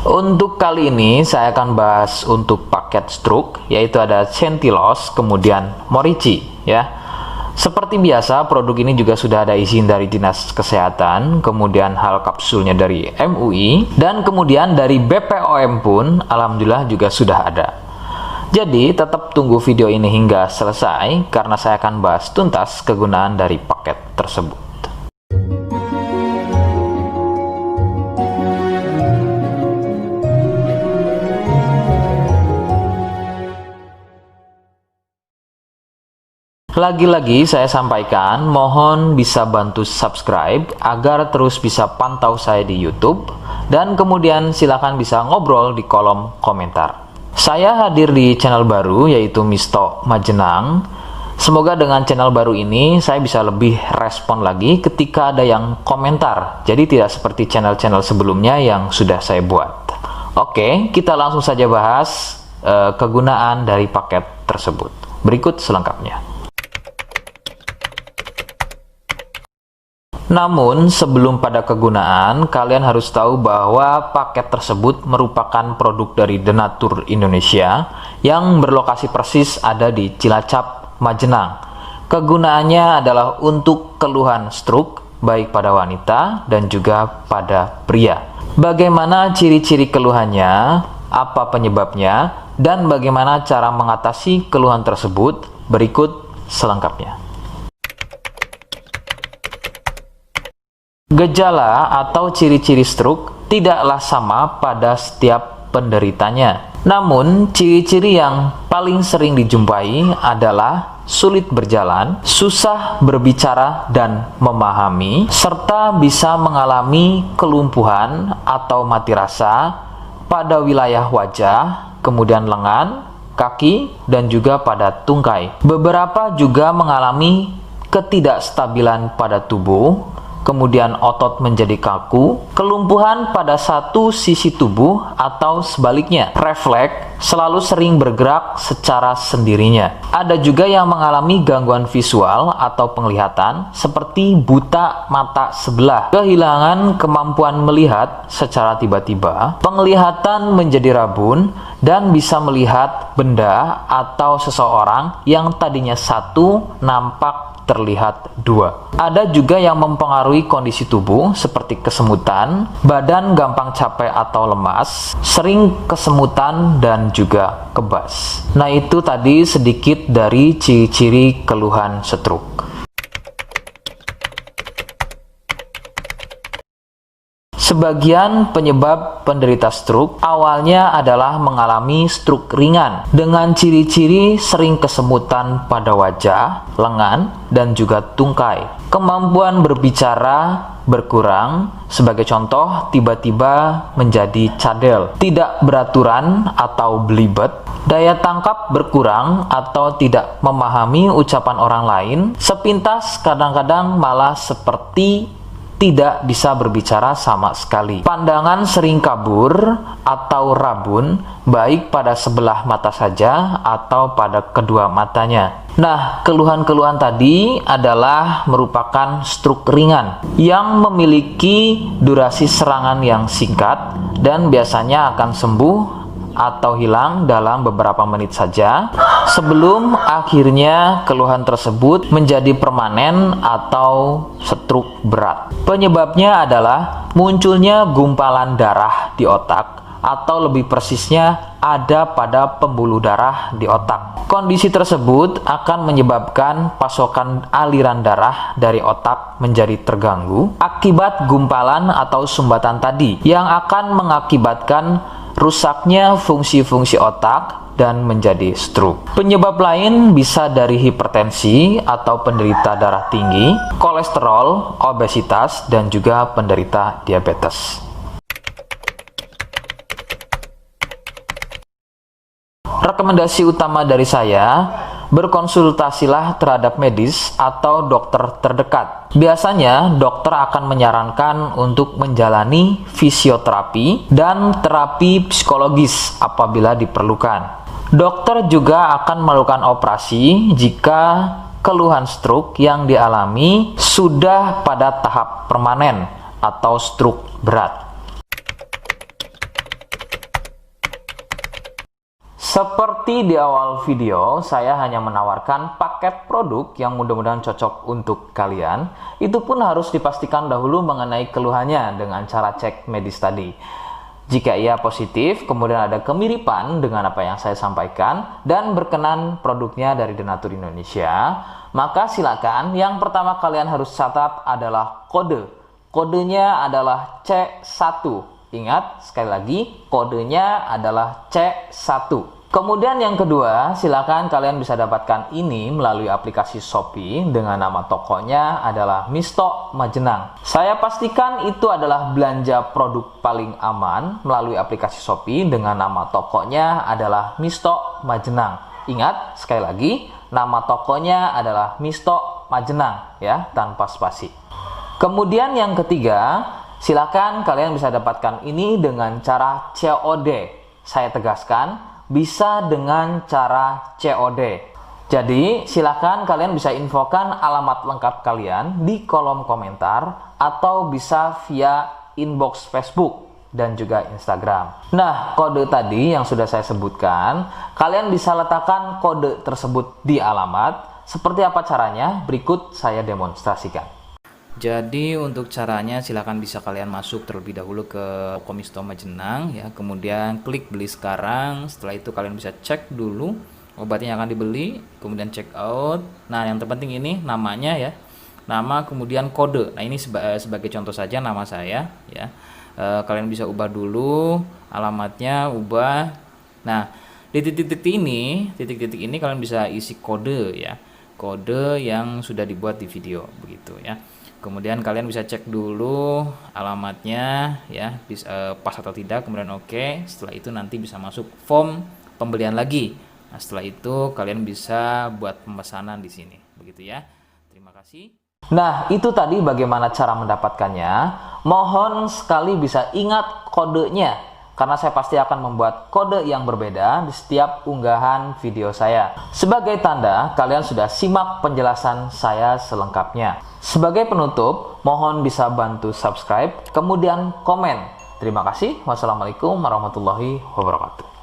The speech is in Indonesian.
Untuk kali ini saya akan bahas untuk paket stroke, yaitu ada Centillos, kemudian Morici ya. Seperti biasa, produk ini juga sudah ada izin dari Dinas Kesehatan, kemudian hal kapsulnya dari MUI, dan kemudian dari BPOM pun alhamdulillah juga sudah ada. Jadi tetap tunggu video ini hingga selesai karena saya akan bahas tuntas kegunaan dari paket tersebut. Lagi-lagi saya sampaikan, mohon bisa bantu subscribe agar terus bisa pantau saya di YouTube, dan kemudian silakan bisa ngobrol di kolom komentar. Saya hadir di channel baru yaitu Misto Majenang. Semoga dengan channel baru ini saya bisa lebih respon lagi ketika ada yang komentar. Jadi tidak seperti channel-channel sebelumnya yang sudah saya buat. Oke, kita langsung saja bahas kegunaan dari paket tersebut. Berikut selengkapnya. Namun, sebelum pada kegunaan, kalian harus tahu bahwa paket tersebut merupakan produk dari Denatur Indonesia yang berlokasi persis ada di Cilacap, Majenang. Kegunaannya adalah untuk keluhan stroke, baik pada wanita dan juga pada pria. Bagaimana ciri-ciri keluhannya, apa penyebabnya, dan bagaimana cara mengatasi keluhan tersebut, berikut selengkapnya. Gejala atau ciri-ciri stroke tidaklah sama pada setiap penderitanya. Namun, ciri-ciri yang paling sering dijumpai adalah sulit berjalan, susah berbicara dan memahami, serta bisa mengalami kelumpuhan atau mati rasa pada wilayah wajah, kemudian lengan, kaki, dan juga pada tungkai. Beberapa juga mengalami ketidakstabilan pada tubuh, kemudian otot menjadi kaku, kelumpuhan pada satu sisi tubuh atau sebaliknya, refleks selalu sering bergerak secara sendirinya. Ada juga yang mengalami gangguan visual atau penglihatan seperti buta mata sebelah, kehilangan kemampuan melihat secara tiba-tiba, penglihatan menjadi rabun, dan bisa melihat benda atau seseorang yang tadinya satu nampak terlihat dua. Ada juga yang mempengaruhi kondisi tubuh seperti kesemutan, badan gampang capek atau lemas, sering kesemutan, dan juga kebas. Nah, itu tadi sedikit dari ciri-ciri keluhan stroke. Sebagian penyebab penderita stroke awalnya adalah mengalami stroke ringan dengan ciri-ciri sering kesemutan pada wajah, lengan, dan juga tungkai. Kemampuan berbicara berkurang, sebagai contoh tiba-tiba menjadi cadel, tidak beraturan atau belibet, daya tangkap berkurang atau tidak memahami ucapan orang lain, sepintas kadang-kadang malah seperti tidak bisa berbicara sama sekali. Pandangan sering kabur atau rabun, baik pada sebelah mata saja atau pada kedua matanya. Nah, keluhan-keluhan tadi adalah merupakan stroke ringan yang memiliki durasi serangan yang singkat dan biasanya akan sembuh atau hilang dalam beberapa menit saja sebelum akhirnya keluhan tersebut menjadi permanen atau stroke berat. Penyebabnya adalah munculnya gumpalan darah di otak, atau lebih persisnya ada pada pembuluh darah di otak. Kondisi tersebut akan menyebabkan pasokan aliran darah dari otak menjadi terganggu akibat gumpalan atau sumbatan tadi yang akan mengakibatkan rusaknya fungsi-fungsi otak dan menjadi stroke. Penyebab lain bisa dari hipertensi atau penderita darah tinggi, kolesterol, obesitas, dan juga penderita diabetes. Rekomendasi utama dari saya, berkonsultasilah terhadap medis atau dokter terdekat. Biasanya dokter akan menyarankan untuk menjalani fisioterapi dan terapi psikologis apabila diperlukan. Dokter juga akan melakukan operasi jika keluhan stroke yang dialami sudah pada tahap permanen atau stroke berat. Seperti di awal video, saya hanya menawarkan paket produk yang mudah-mudahan cocok untuk kalian. Itu pun harus dipastikan dahulu mengenai keluhannya dengan cara cek medis tadi. Jika ia positif, kemudian ada kemiripan dengan apa yang saya sampaikan dan berkenan produknya dari Denatur Indonesia, maka silakan yang pertama kalian harus catat adalah kode. Kodenya adalah C1. Ingat, sekali lagi, kodenya adalah C1. Kemudian yang kedua, silakan kalian bisa dapatkan ini melalui aplikasi Shopee dengan nama tokonya adalah Misto Majenang. Saya pastikan itu adalah belanja produk paling aman melalui aplikasi Shopee dengan nama tokonya adalah Misto Majenang. Ingat, sekali lagi, nama tokonya adalah Misto Majenang ya, tanpa spasi. Kemudian yang ketiga, silakan kalian bisa dapatkan ini dengan cara COD. Saya tegaskan, bisa dengan cara COD. Jadi silakan kalian bisa infokan alamat lengkap kalian di kolom komentar atau bisa via inbox Facebook dan juga Instagram. Nah, kode tadi yang sudah saya sebutkan, kalian bisa letakkan kode tersebut di alamat. Seperti apa caranya? Berikut saya demonstrasikan. Jadi untuk caranya silakan bisa kalian masuk terlebih dahulu ke toko Misto Majenang ya, kemudian klik beli sekarang. Setelah itu kalian bisa cek dulu obatnya yang akan dibeli, kemudian check out. Nah, yang terpenting ini namanya ya, nama kemudian kode. Nah, ini sebagai contoh saja nama saya ya. Kalian bisa ubah dulu alamatnya, ubah. Nah, di titik-titik ini kalian bisa isi kode ya, kode yang sudah dibuat di video begitu ya. Kemudian kalian bisa cek dulu alamatnya ya, pas atau tidak, kemudian oke. Setelah itu nanti bisa masuk form pembelian lagi. Nah, setelah itu kalian bisa buat pemesanan di sini begitu ya. Terima kasih. Nah, itu tadi bagaimana cara mendapatkannya. Mohon sekali bisa ingat kodenya, karena saya pasti akan membuat kode yang berbeda di setiap unggahan video saya. Sebagai tanda, kalian sudah simak penjelasan saya selengkapnya. Sebagai penutup, mohon bisa bantu subscribe, kemudian komen. Terima kasih. Wassalamualaikum warahmatullahi wabarakatuh.